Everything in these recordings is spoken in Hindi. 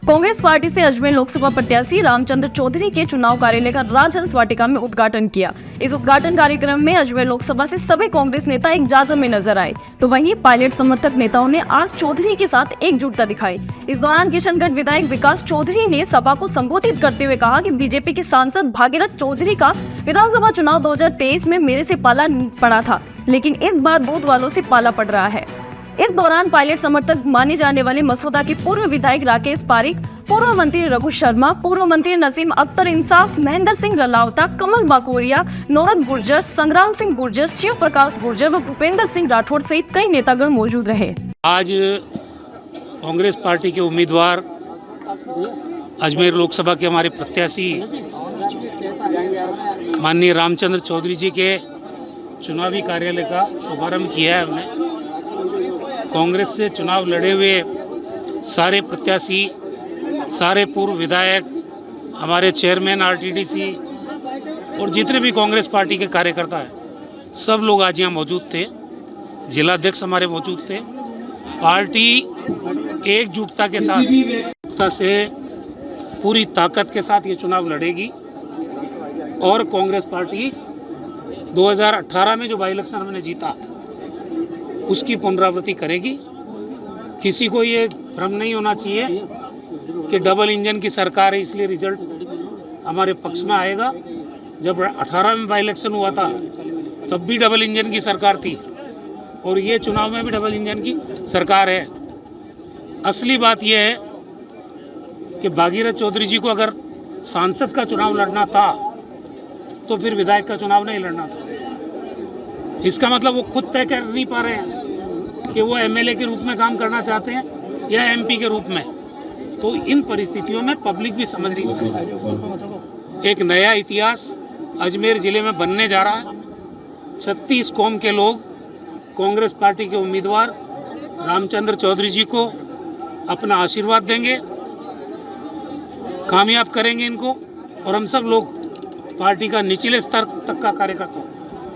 कांग्रेस पार्टी से अजमेर लोकसभा प्रत्याशी रामचंद्र चौधरी के चुनाव कार्यालय का राजहंस वाटिका में उद्घाटन किया। इस उद्घाटन कार्यक्रम में अजमेर लोकसभा से सभी कांग्रेस नेता एक जाथा में नजर आए, तो वहीं पायलट समर्थक नेताओं ने आज चौधरी के साथ एकजुटता दिखाई। इस दौरान किशनगढ़ विधायक विकास चौधरी ने सभा को संबोधित करते हुए कहा कि बीजेपी के सांसद भागीरथ चौधरी का विधानसभा चुनाव 2023 में मेरे से पाला पड़ा था, लेकिन इस बार बूथ वालों से पाला पड़ रहा है। इस दौरान पायलट समर्थक माने जाने वाले मसूदा के पूर्व विधायक राकेश पारीक, पूर्व मंत्री रघु शर्मा, पूर्व मंत्री नसीम अख्तर इंसाफ, महेंद्र सिंह रलावता, कमल बाकोरिया, नौरत गुर्जर, संग्राम सिंह गुर्जर, शिव प्रकाश गुर्जर व भूपेंद्र सिंह राठौड़ सहित कई नेतागण मौजूद रहे। आज कांग्रेस पार्टी के उम्मीदवार अजमेर लोकसभा के हमारे प्रत्याशी माननीय रामचंद्र चौधरी जी के चुनावी कार्यालय का शुभारंभ किया है। हमने कांग्रेस से चुनाव लड़े हुए सारे प्रत्याशी, सारे पूर्व विधायक, हमारे चेयरमैन आरटीडीसी और जितने भी कांग्रेस पार्टी के कार्यकर्ता हैं, सब लोग आज यहाँ मौजूद थे। जिलाध्यक्ष हमारे मौजूद थे। पार्टी एकजुटता के साथ से पूरी ताकत के साथ ये चुनाव लड़ेगी और कांग्रेस पार्टी 2018 में जो बाई इलेक्शन हमने जीता उसकी पुनरावृत्ति करेगी। किसी को ये भ्रम नहीं होना चाहिए कि डबल इंजन की सरकार है इसलिए रिजल्ट हमारे पक्ष में आएगा। जब 18 में बाई इलेक्शन हुआ था तब भी डबल इंजन की सरकार थी और ये चुनाव में भी डबल इंजन की सरकार है। असली बात यह है कि भागीरथ चौधरी जी को अगर सांसद का चुनाव लड़ना था तो फिर विधायक का चुनाव नहीं लड़ना था। इसका मतलब वो खुद तय कर नहीं पा रहे हैं कि वो एमएलए के रूप में काम करना चाहते हैं या एमपी के रूप में। तो इन परिस्थितियों में पब्लिक भी समझ रही है एक नया इतिहास अजमेर ज़िले में बनने जा रहा है। 36 कौम के लोग कांग्रेस पार्टी के उम्मीदवार रामचंद्र चौधरी जी को अपना आशीर्वाद देंगे, कामयाब करेंगे इनको और हम सब लोग पार्टी का निचले स्तर तक का कार्यकर्ता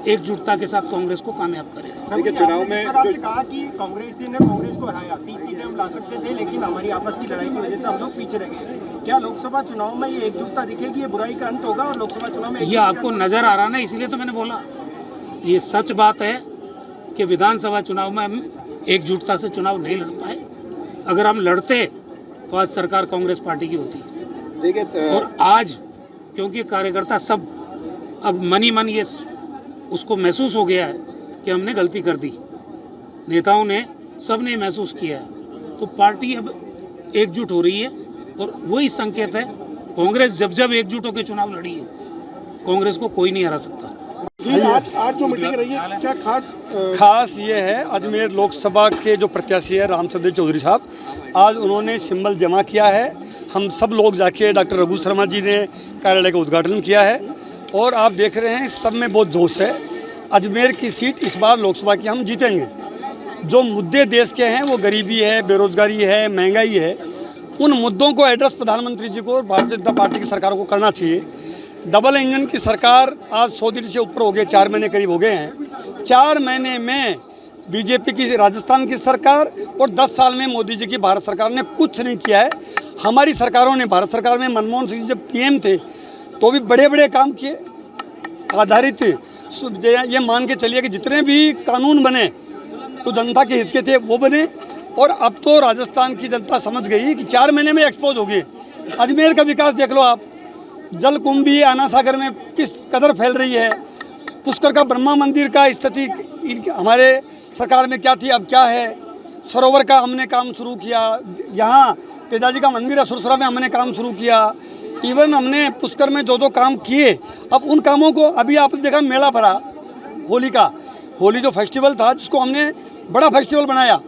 एकजुटता के साथ कांग्रेस को कामयाब करेगा। देखिए चुनाव में आपने कहा कि कांग्रेस ने कांग्रेस को हराया, 30 सीटें हम ला सकते थे, लेकिन हमारी आपस की लड़ाई की वजह से हम लोग पीछे रह गए। क्या लोकसभा चुनाव में ये एकजुटता दिखेगी, ये बुराई का अंत होगा और लोकसभा चुनाव में ये आपको नजर आ रहा ना, इसलिए तो मैंने बोला। ये सच बात है कि विधानसभा चुनाव में हम एकजुटता से चुनाव नहीं लड़ पाए। अगर हम लड़ते तो आज सरकार कांग्रेस पार्टी की होती। देखिए और आज क्योंकि कार्यकर्ता सब अब मन ही मन ये उसको महसूस हो गया है कि हमने गलती कर दी, नेताओं ने सब ने महसूस किया है, तो पार्टी अब एकजुट हो रही है और वही संकेत है। कांग्रेस जब जब एकजुट होकर चुनाव लड़ी है, कांग्रेस को कोई नहीं हरा सकता। आज जो मीटिंग रही है क्या खास ये है, अजमेर लोकसभा के जो प्रत्याशी है रामचंद्र चौधरी साहब, आज उन्होंने सिंबल जमा किया है। हम सब लोग जाके डॉक्टर रघु शर्मा जी ने कार्यालय का उद्घाटन किया है और आप देख रहे हैं सब में बहुत जोश है। अजमेर की सीट इस बार लोकसभा की हम जीतेंगे। जो मुद्दे देश के हैं वो गरीबी है, बेरोजगारी है, महंगाई है, उन मुद्दों को एड्रेस प्रधानमंत्री जी को और भारतीय जनता पार्टी की सरकार को करना चाहिए। डबल इंजन की सरकार आज 100 दिन से ऊपर हो गए, 4 महीने करीब हो गए हैं। 4 महीने में बीजेपी की राजस्थान की सरकार और 10 साल में मोदी जी की भारत सरकार ने कुछ नहीं किया है। हमारी सरकारों ने, भारत सरकार में मनमोहन सिंह जब पीएम थे तो भी बड़े बड़े काम किए। आधारित ये मान के चलिए कि जितने भी कानून बने तो जनता के हित के थे वो बने। और अब तो राजस्थान की जनता समझ गई कि 4 महीने में एक्सपोज हो गए। अजमेर का विकास देख लो आप, जलकुंभी आना सागर में किस कदर फैल रही है। पुष्कर का ब्रह्मा मंदिर का स्थिति हमारे सरकार में क्या थी, अब क्या है। सरोवर का हमने काम शुरू किया, यहाँ तेजाजी का मंदिर है सुरसरा में हमने काम शुरू किया। इवन हमने पुष्कर में जो काम किए, अब उन कामों को अभी आपने देखा मेला भरा होली का। होली जो फेस्टिवल था जिसको हमने बड़ा फेस्टिवल बनाया,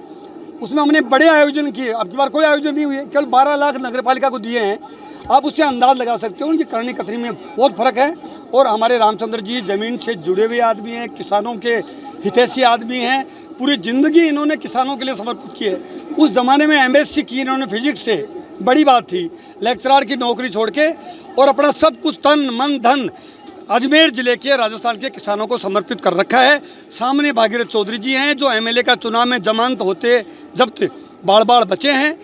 उसमें हमने बड़े आयोजन किए। अब की बार कोई आयोजन नहीं हुए, केवल 12 लाख नगरपालिका को दिए हैं। आप उससे अंदाज लगा सकते हो उनकी करनी कथनी में बहुत फ़र्क है। और हमारे रामचंद्र जी ज़मीन से जुड़े हुए आदमी हैं, किसानों के हितैषी आदमी हैं। पूरी ज़िंदगी इन्होंने किसानों के लिए समर्पित की है। उस ज़माने में एमएससी की इन्होंने फिजिक्स से, बड़ी बात थी। लेक्चरर की नौकरी छोड़ के और अपना सब कुछ तन मन धन अजमेर ज़िले के राजस्थान के किसानों को समर्पित कर रखा है। सामने भागीरथ चौधरी जी हैं जो एमएलए का चुनाव में जमानत होते जब्त बाड़ बाड़ बचे हैं।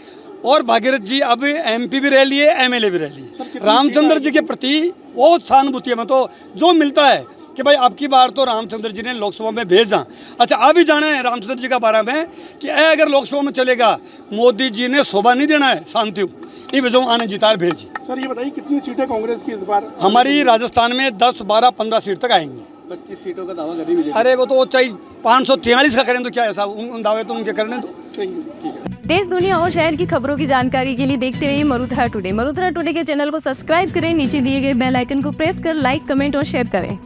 और भागीरथ जी अब MP भी रह लिए, MLA भी रह लिए। रामचंद्र जी के प्रति बहुत सहानुभूति है। मैं तो जो मिलता है कि भाई आपकी बार तो रामचंद्र जी ने लोकसभा में भेजा। अच्छा, आप भी जाने हैं रामचंद्र जी का बारे में कि अगर लोकसभा में चलेगा, मोदी जी ने शोभा नहीं देना है शांति ये वजह आने जितार भेजी। सर ये बताइए कितनी सीटें कांग्रेस की इस बार? हमारी राजस्थान में 10, 12, 15 सीट तक आएंगी। 25 सीटों का दावा कर रही है। अरे वो तो चाहे 543 का करें तो क्या ऐसा, उन दावे तो उनके करने दो। देश दुनिया और शहर की खबरों की जानकारी के लिए देखते रहिए मरुधरा टुडे। मरुधरा टुडे के चैनल को सब्सक्राइब करें, नीचे दिए गए बेल आइकन को प्रेस कर लाइक, कमेंट और शेयर करें।